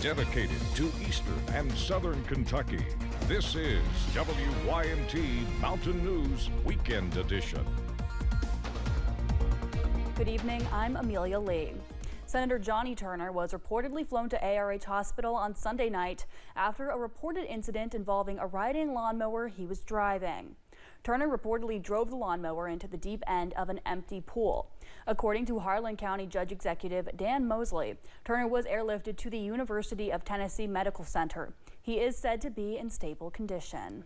dedicated to Eastern and Southern Kentucky. This is WYMT Mountain News Weekend Edition. Good evening, I'm Amelia Lee. Senator Johnny Turner was reportedly flown to ARH Hospital on Sunday night after a reported incident involving a riding lawnmower he was driving. Turner reportedly drove the lawnmower into the deep end of an empty pool. According to Harlan County Judge Executive Dan Mosley, Turner was airlifted to the University of Tennessee Medical Center. He is said to be in stable condition.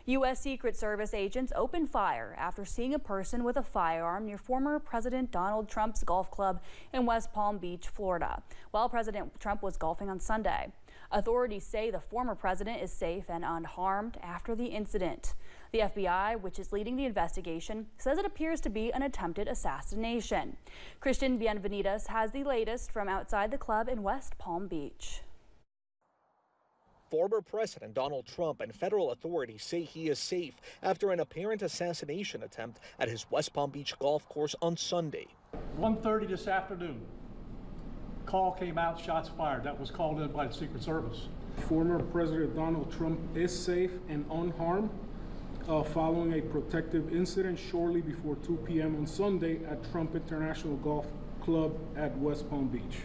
U.S. Secret Service agents opened fire after seeing a person with a firearm near former President Donald Trump's golf club in West Palm Beach, Florida, while President Trump was golfing on Sunday. Authorities say the former president is safe and unharmed after the incident. The FBI, which is leading the investigation, says it appears to be an attempted assassination. Christian Bienvenides has the latest from outside the club in West Palm Beach. Former President Donald Trump and federal authorities say he is safe after an apparent assassination attempt at his West Palm Beach golf course on Sunday. 1:30 this afternoon, call came out, shots fired. That was called in by the Secret Service. Former President Donald Trump is safe and unharmed following a protective incident shortly before 2 p.m. on Sunday at Trump International Golf Club at West Palm Beach.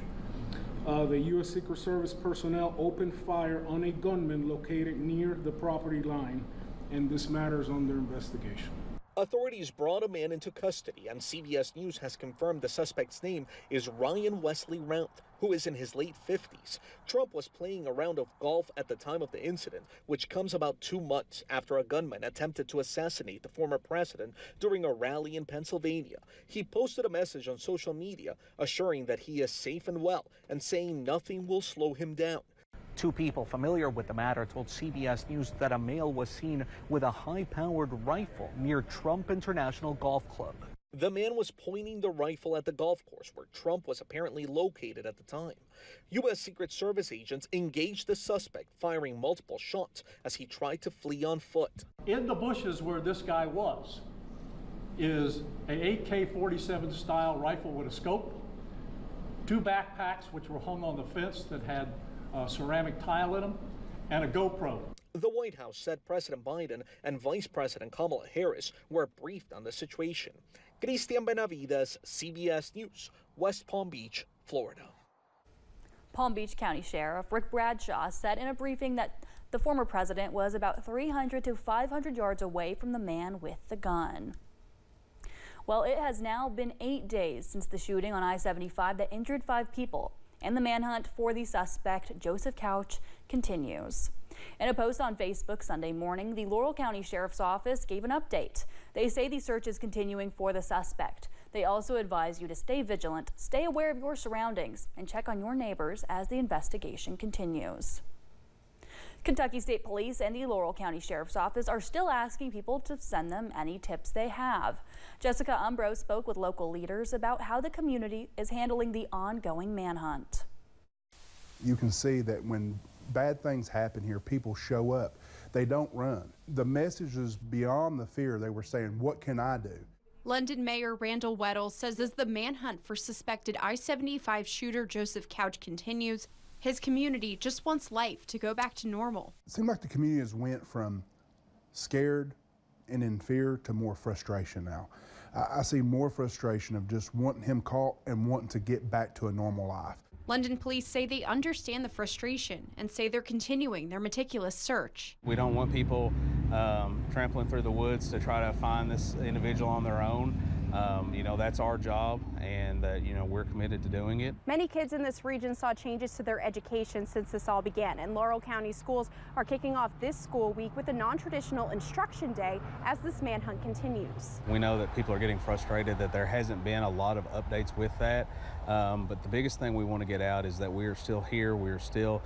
The U.S. Secret Service personnel opened fire on a gunman located near the property line, and this matter is under investigation. Authorities brought a man into custody, and CBS News has confirmed the suspect's name is Ryan Wesley Routh, who is in his late 50s. Trump was playing a round of golf at the time of the incident, which comes about 2 months after a gunman attempted to assassinate the former president during a rally in Pennsylvania. He posted a message on social media assuring that he is safe and well and saying nothing will slow him down. Two people familiar with the matter told CBS News that a male was seen with a high-powered rifle near Trump International Golf Club. The man was pointing the rifle at the golf course where Trump was apparently located at the time. U.S. Secret Service agents engaged the suspect, firing multiple shots as he tried to flee on foot. In the bushes where this guy was is an AK-47 style rifle with a scope, 2 backpacks which were hung on the fence that had ceramic tile in them, and a GoPro. The White House said President Biden and Vice President Kamala Harris were briefed on the situation. Christian Benavides, CBS News, West Palm Beach, Florida. Palm Beach County Sheriff Rick Bradshaw said in a briefing that the former president was about 300 to 500 yards away from the man with the gun. Well, it has now been 8 days since the shooting on I-75 that injured 5 people. And the manhunt for the suspect, Joseph Couch, continues. In a post on Facebook Sunday morning, the Laurel County Sheriff's Office gave an update. They say the search is continuing for the suspect. They also advise you to stay vigilant, stay aware of your surroundings, and check on your neighbors as the investigation continues. Kentucky State Police and the Laurel County Sheriff's Office are still asking people to send them any tips they have. Jessica Umbro spoke with local leaders about how the community is handling the ongoing manhunt. You can see that when bad things happen here, people show up. They don't run. The message is beyond the fear. They were saying, what can I do? London Mayor Randall Weddle says as the manhunt for suspected I-75 shooter Joseph Couch continues, his community just wants life to go back to normal. It seemed like the community has went from scared and in fear to more frustration now. I see more frustration of just wanting him caught and wanting to get back to a normal life. London police say they understand the frustration and say they're continuing their meticulous search. We don't want people trampling through the woods to try to find this individual on their own. That's our job, and we're committed to doing it. Many kids in this region saw changes to their education since this all began, and Laurel County schools are kicking off this school week with a non-traditional instruction day as this manhunt continues. We know that people are getting frustrated that there hasn't been a lot of updates with that, but the biggest thing we want to get out is that we are still here, we are still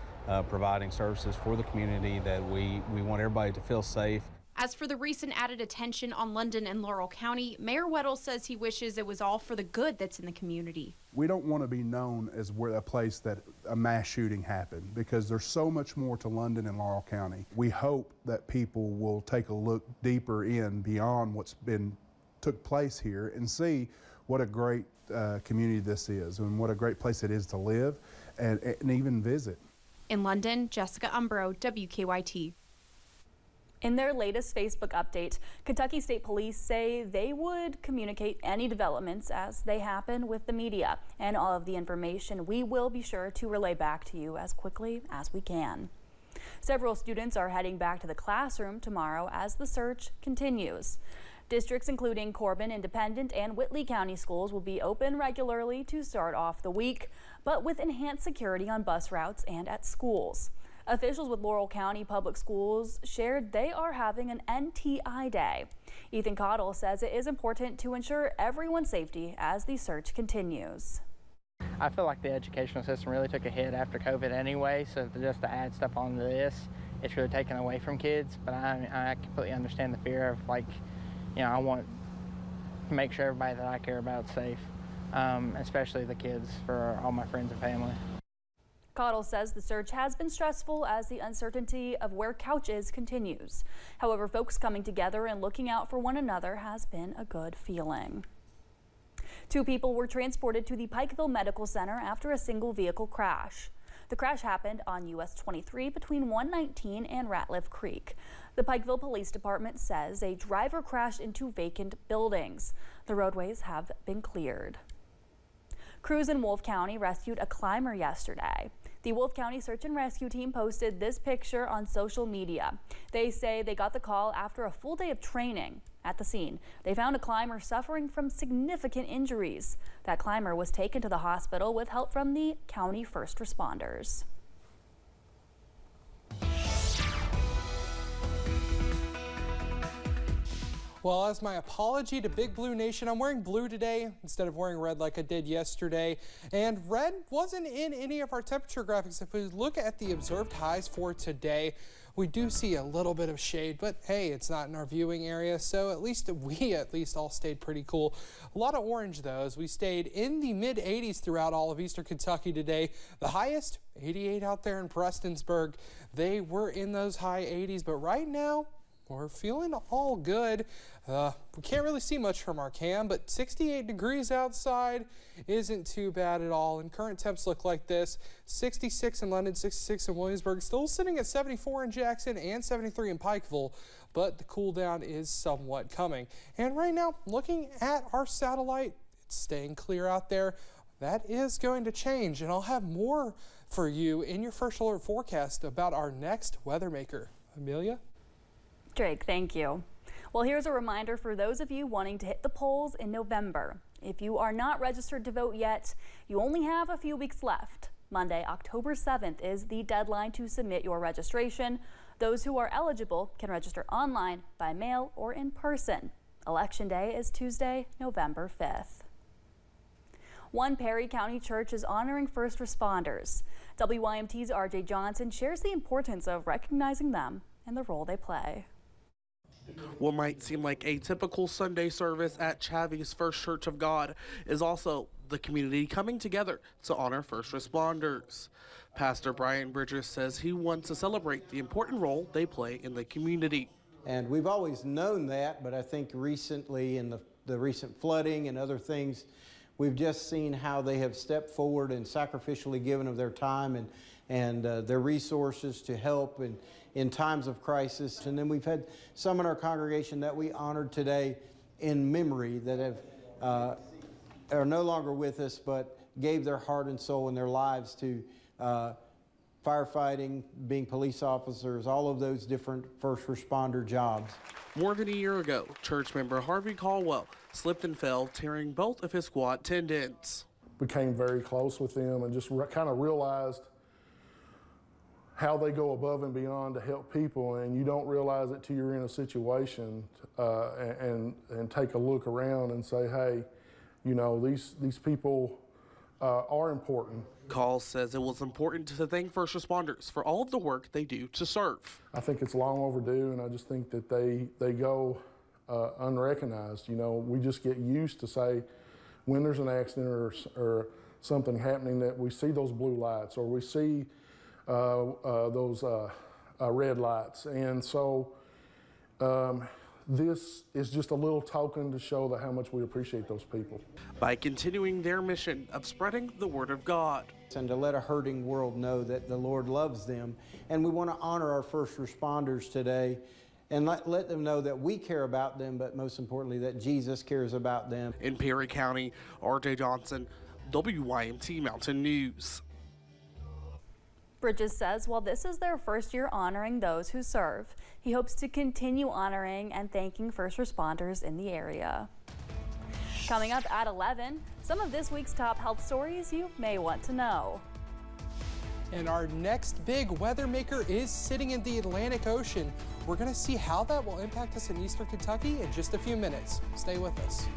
providing services for the community, that we want everybody to feel safe. As for the recent added attention on London and Laurel County, Mayor Weddle says he wishes it was all for the good that's in the community. We don't want to be known as a place that a mass shooting happened, because there's so much more to London and Laurel County. We hope that people will take a look deeper in beyond what's took place here and see what a great community this is and what a great place it is to live, and even visit. In London, Jessica Umbro, WKYT. In their latest Facebook update, Kentucky State Police say they would communicate any developments as they happen with the media, and all of the information we will be sure to relay back to you as quickly as we can. Several students are heading back to the classroom tomorrow as the search continues. Districts including Corbin Independent and Whitley County schools will be open regularly to start off the week, but with enhanced security on bus routes and at schools. Officials with Laurel County Public Schools shared they are having an NTI day. Ethan Cottle says it is important to ensure everyone's safety as the search continues. I feel like the educational system really took a hit after COVID anyway, so just to add stuff onto this, it's really taken away from kids. But I completely understand the fear of, like, you know, I want to make sure everybody that I care about is safe, especially the kids, for all my friends and family. Cottle says the search has been stressful as the uncertainty of where Couch is continues. However, folks coming together and looking out for one another has been a good feeling. 2 people were transported to the Pikeville Medical Center after a single vehicle crash. The crash happened on US 23 between 119 and Ratliff Creek. The Pikeville Police Department says a driver crashed into vacant buildings. The roadways have been cleared. Crews in Wolfe County rescued a climber yesterday. The Wolfe County Search and Rescue Team posted this picture on social media. They say they got the call after a full day of training. At the scene, they found a climber suffering from significant injuries. That climber was taken to the hospital with help from the county first responders. Well, as my apology to Big Blue Nation, I'm wearing blue today instead of wearing red like I did yesterday. And red wasn't in any of our temperature graphics. If we look at the observed highs for today, we do see a little bit of shade, but hey, it's not in our viewing area, so at least we all stayed pretty cool. A lot of orange though, as we stayed in the mid 80s throughout all of eastern Kentucky today. The highest, 88 out there in Prestonsburg. They were in those high 80s, but right now, we're feeling all good. We can't really see much from our cam, but 68 degrees outside isn't too bad at all. And current temps look like this: 66 in London, 66 in Williamsburg, still sitting at 74 in Jackson and 73 in Pikeville, but the cool down is somewhat coming. And right now, looking at our satellite, it's staying clear out there. That is going to change, and I'll have more for you in your first alert forecast about our next weather maker. Amelia? Drake, thank you. Well, here's a reminder for those of you wanting to hit the polls in November. If you are not registered to vote yet, you only have a few weeks left. Monday, October 7th is the deadline to submit your registration. Those who are eligible can register online, by mail, or in person. Election Day is Tuesday, November 5th. One Perry County church is honoring first responders. WYMT's RJ Johnson shares the importance of recognizing them and the role they play. What might seem like a typical Sunday service at Chavy's First Church of God is also the community coming together to honor first responders. Pastor Brian Bridges says he wants to celebrate the important role they play in the community. And we've always known that, but I think recently in the recent flooding and other things, we've just seen how they have stepped forward and sacrificially given of their time and their resources to help in times of crisis. And then we've had some in our congregation that we honored today in memory that are no longer with us, but gave their heart and soul and their lives to firefighting, being police officers, all of those different first responder jobs. More than a year ago, church member Harvey Caldwell slipped and fell, tearing both of his squat tendons. Became very close with them and just kind of realized how they go above and beyond to help people, and you don't realize it till you're in a situation and take a look around and say, hey, you know, these people are important. Call says it was important to thank first responders for all of the work they do to serve. I think it's long overdue, and I just think that they go unrecognized. You know, we just get used to say when there's an accident or something happening that we see those blue lights or we see those red lights. And so this is just a little token to show that how much we appreciate those people. By continuing their mission of spreading the word of God. And to let a hurting world know that the Lord loves them. And we want to honor our first responders today and let them know that we care about them, but most importantly, that Jesus cares about them. In Perry County, R.J. Johnson, WYMT Mountain News. Bridges says while this is their first year honoring those who serve, he hopes to continue honoring and thanking first responders in the area. Coming up at 11, some of this week's top health stories you may want to know. And our next big weather maker is sitting in the Atlantic Ocean. We're going to see how that will impact us in eastern Kentucky in just a few minutes. Stay with us.